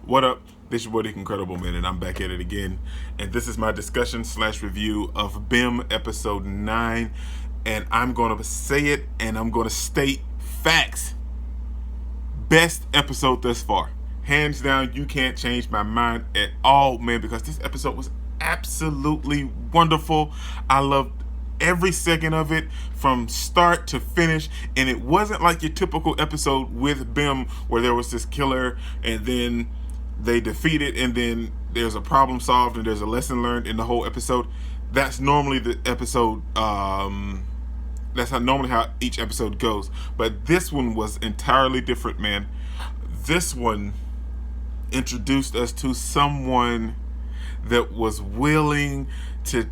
What up? This your boy, the Incredible Man, and I'm back at it again. And this is my discussion / review of B.E.M. episode 9. And I'm going to say it, and I'm going to state facts. Best episode thus far. Hands down, you can't change my mind at all, man, because this episode was absolutely wonderful. I loved every second of it from start to finish, and it wasn't like your typical episode with B.E.M. where there was this killer and then they defeat it and then there's a problem solved and there's a lesson learned in the whole episode. That's normally the episode. That's normally how each episode goes. But this one was entirely different, man. This one introduced us to someone that was willing to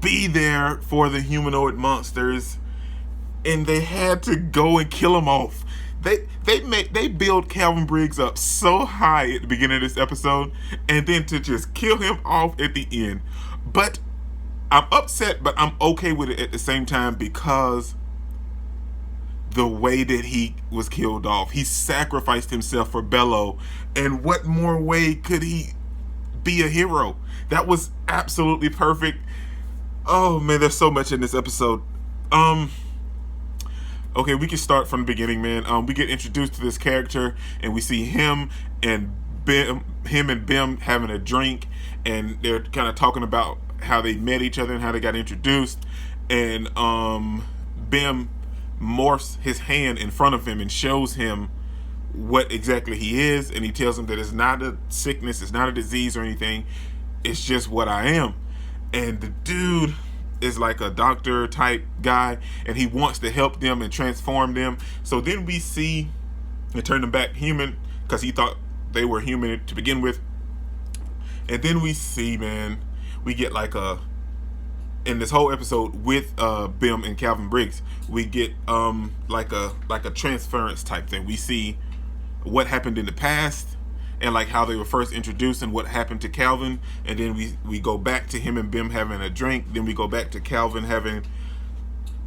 be there for the humanoid monsters, and they had to go and kill them off. They build Calvin Briggs up so high at the beginning of this episode, and then to just kill him off at the end. But I'm upset, but I'm okay with it at the same time because the way that he was killed off, he sacrificed himself for Bello, and what more way could he be a hero? That was absolutely perfect. Oh man, there's so much in this episode. Okay, we can start from the beginning, man. We get introduced to this character, and we see him and B.E.M having a drink, and they're kind of talking about how they met each other and how they got introduced. And B.E.M morphs his hand in front of him and shows him what exactly he is, and he tells him that it's not a sickness, it's not a disease or anything, it's just what I am. And the dude is like a doctor type guy, and he wants to help them and transform them. So then we see and turn them back human because he thought they were human to begin with. And then we see, man, we get like a, in this whole episode with B.E.M and Calvin Briggs, we get like a transference type thing. We see what happened in the past and like how they were first introduced and what happened to Calvin, and then we go back to him and B.E.M having a drink. Then we go back to Calvin having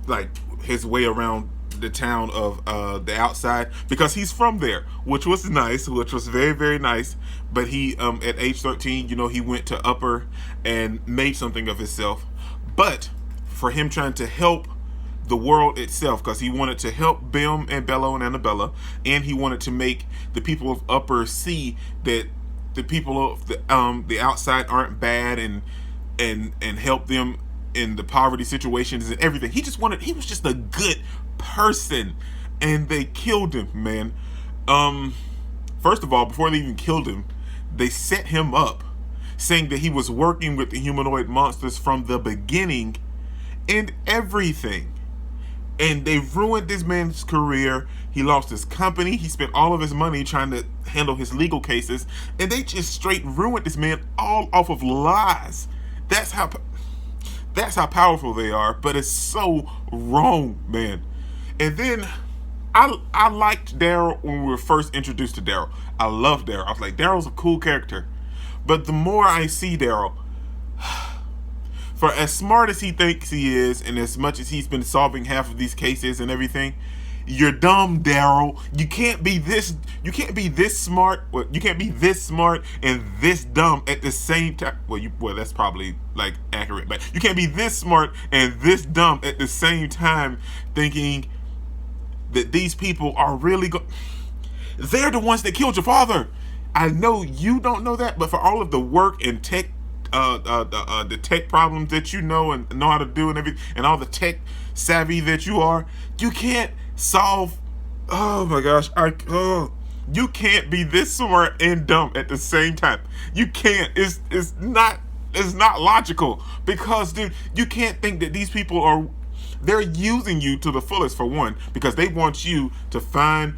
like his way around the town of the outside, because he's from there, which was nice, which was very, very nice. But he at age 13, he went to Upper and made something of himself. But for him trying to help the world itself, because he wanted to help B.E.M and Bello and Annabella, and he wanted to make the people of Upper see that the people of the outside aren't bad, and help them in the poverty situations and everything. He was just a good person, and they killed him, man. First of all, before they even killed him, they set him up, saying that he was working with the humanoid monsters from the beginning and everything. And they ruined this man's career. He lost his company. He spent all of his money trying to handle his legal cases. And they just straight ruined this man all off of lies. That's how powerful they are. But it's so wrong, man. And then I liked Daryl when we were first introduced to Daryl. I love Daryl. I was like, Daryl's a cool character. But the more I see Daryl, for as smart as he thinks he is, and as much as he's been solving half of these cases and everything, you're dumb, Daryl. You can't be this smart. Well, you can't be this smart and this dumb at the same time. Well, that's probably like accurate, but you can't be this smart and this dumb at the same time, thinking that these people are really they're the ones that killed your father. I know you don't know that, but for all of the work and tech, the tech problems that you know and know how to do and everything, and all the tech savvy that you are, you can't solve. Oh my gosh, you can't be this smart and dumb at the same time. You can't. It's not logical, because dude, you can't think that these people they're using you to the fullest, for one, because they want you to find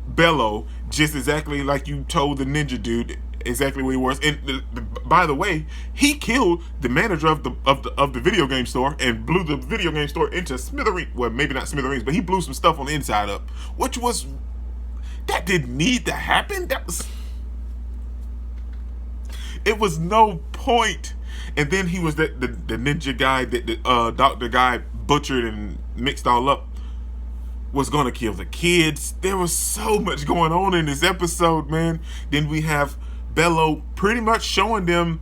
Bello just exactly like you told the ninja dude exactly what he was. And by the way, he killed the manager of the video game store and blew the video game store into smithereens. Well, maybe not smithereens, but he blew some stuff on the inside up, that didn't need to happen. It was no point. And then he was the ninja guy that the doctor guy butchered and mixed all up. was gonna kill the kids. There was so much going on in this episode, man. Then we have Bello pretty much showing them,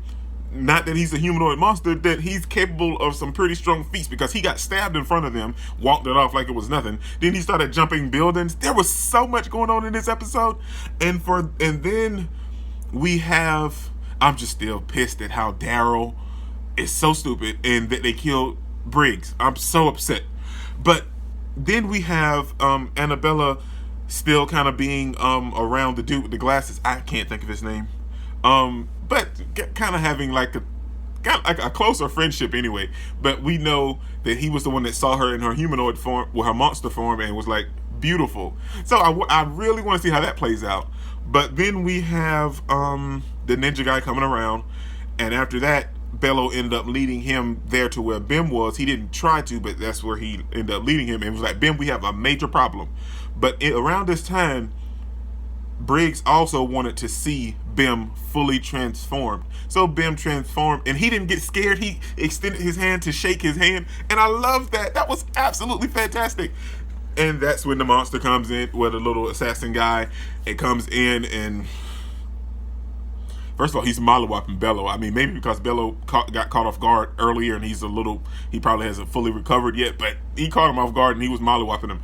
not that he's a humanoid monster, that he's capable of some pretty strong feats, because he got stabbed in front of them, walked it off like it was nothing. Then he started jumping buildings. There was so much going on in this episode. And then we have, I'm just still pissed at how Daryl is so stupid and that they killed Briggs. I'm so upset. But then we have Annabella still kind of being around the dude with the glasses. I can't think of his name. But kind of having like a closer friendship anyway. But we know that he was the one that saw her in her humanoid form, or her monster form, and was like, beautiful. So I really want to see how that plays out. But then we have the ninja guy coming around, and after that, Bello ended up leading him there to where B.E.M was. He didn't try to, but that's where he ended up leading him, and was like, B.E.M, we have a major problem. But around this time, Briggs also wanted to see B.E.M fully transformed. So B.E.M transformed, and he didn't get scared. He extended his hand to shake his hand, and I love that. That was absolutely fantastic. And that's when the monster comes in, where the little assassin guy, it comes in, and first of all, he's mollywopping Bello. I mean, maybe because Bello got caught off guard earlier, and he probably hasn't fully recovered yet, but he caught him off guard, and he was mollywopping him.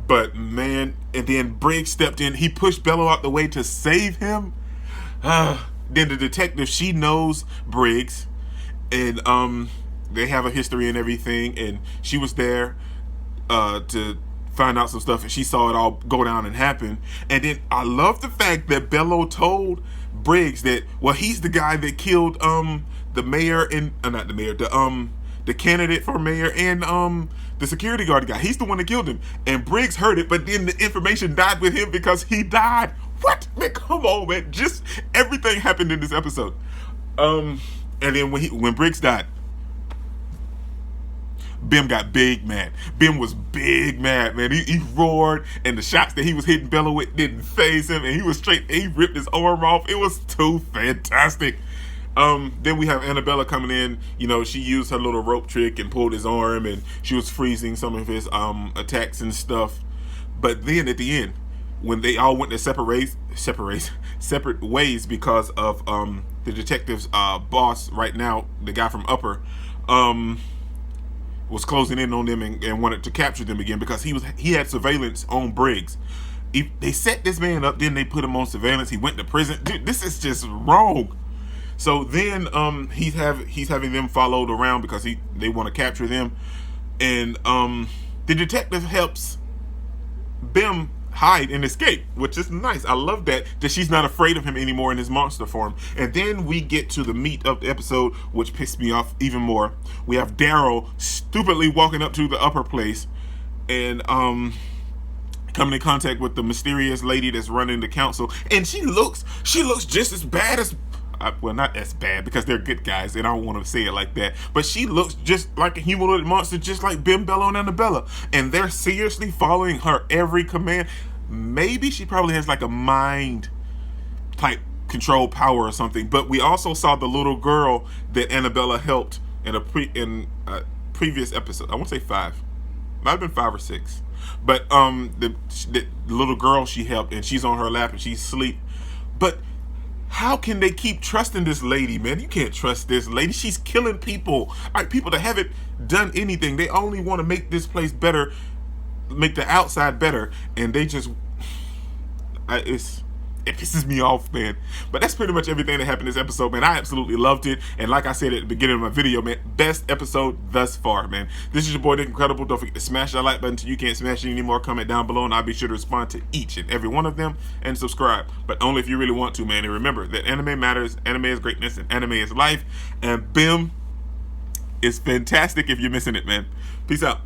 But man, and then Briggs stepped in. He pushed Bello out the way to save him. Then the detective, she knows Briggs, and they have a history and everything, and she was there to find out some stuff, and she saw it all go down and happen. And then I love the fact that Bello told Briggs that, well, he's the guy that killed the mayor and not the mayor, the candidate for mayor, and the security guard guy. He's the one that killed him. And Briggs heard it, but then the information died with him because he died. What? Man, come on, man. Just everything happened in this episode. And then when Briggs died, B.E.M got big mad. B.E.M was big mad, man. He roared, and the shots that he was hitting Bello with didn't faze him, and he ripped his arm off. It was too fantastic. Then we have Annabella coming in. You know, she used her little rope trick and pulled his arm, and she was freezing some of his attacks and stuff. But then at the end, when they all went their separate ways because of the detective's boss right now, the guy from Upper, was closing in on them and wanted to capture them again because he had surveillance on Briggs. They set this man up, then they put him on surveillance. He went to prison. Dude, this is just wrong. So then he's having them followed around because they want to capture them, and the detective helps B.E.M hide and escape, which is nice. I love that she's not afraid of him anymore in his monster form. And then we get to the meat of the episode, which pissed me off even more. We have Daryl stupidly walking up to the Upper place and coming in contact with the mysterious lady that's running the council, and she looks just as bad as, well, not as bad because they're good guys and I don't want to say it like that, but she looks just like a humanoid monster, just like B.E.M, Bello, and Annabella, and they're seriously following her every command. Maybe she probably has like a mind type control power or something. But we also saw the little girl that Annabella helped in a previous episode. I want to say 5, might have been 5 or 6, but the little girl she helped, and she's on her lap and she's asleep. But how can they keep trusting this lady, man? You can't trust this lady. She's killing people. Like, people that haven't done anything. They only want to make this place better, make the outside better, and they just, it pisses me off, man. But that's pretty much everything that happened in this episode, man. I absolutely loved it, and like I said at the beginning of my video, man, best episode thus far, man. This is your boy Nick Incredible. Don't forget to smash that like button so you can't smash it anymore. Comment down below, and I'll be sure to respond to each and every one of them, and subscribe, but only if you really want to, man. And remember that anime matters, anime is greatness, and anime is life, and B.E.M is fantastic if you're missing it, man. Peace out.